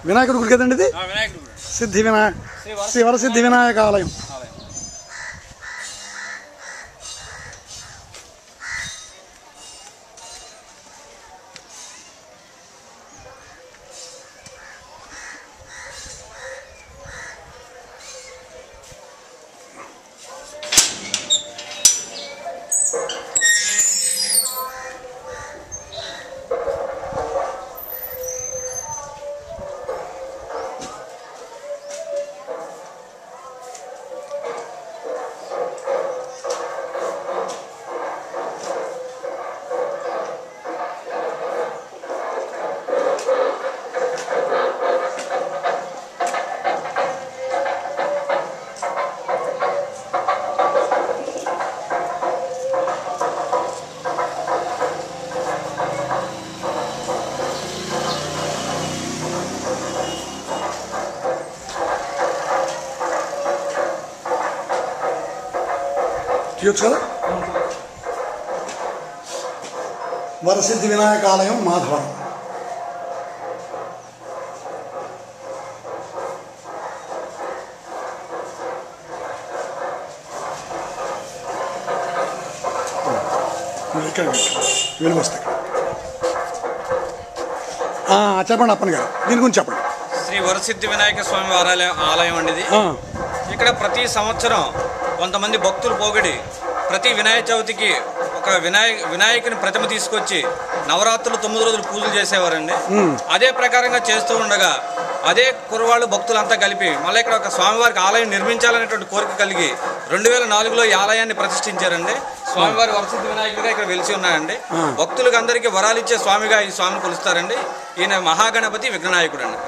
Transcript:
వినాయకుడి గుడి కదండి ఇది? శ్రీ వరసిద్ధి వినాయక ఆలయం. తీయొచ్చు కదా. వరసిద్ధి వినాయక ఆలయం మాధవరం. వెలుగు వస్తాయి. చెప్పండి అప్పని గారు, దీని గురించి చెప్పండి. శ్రీ వరసిద్ధి వినాయక స్వామి ఆలయం అండి ఇది. ఇక్కడ ప్రతి సంవత్సరం కొంతమంది భక్తులు పోగడి ప్రతి వినాయక చవితికి ఒక వినాయకుని ప్రతిమ తీసుకొచ్చి నవరాత్రులు 9 రోజులు పూజలు చేసేవారండి. అదే ప్రకారంగా చేస్తూ ఉండగా అదే కుర్రవాళ్ళు భక్తులంతా కలిపి మళ్ళీ ఇక్కడ ఒక స్వామివారికి ఆలయం నిర్మించాలనేటువంటి కోరిక కలిగి 2004లో ఈ ఆలయాన్ని ప్రతిష్ఠించారండి. స్వామివారి వరసిద్ధి వినాయకుడిగా ఇక్కడ వెలిసి ఉన్నాయండి. భక్తులకు అందరికీ వరాలిచ్చే స్వామిగా ఈ స్వామిని కొలుస్తారండి. ఈయన మహాగణపతి విఘ్ననాయకుడు అండి.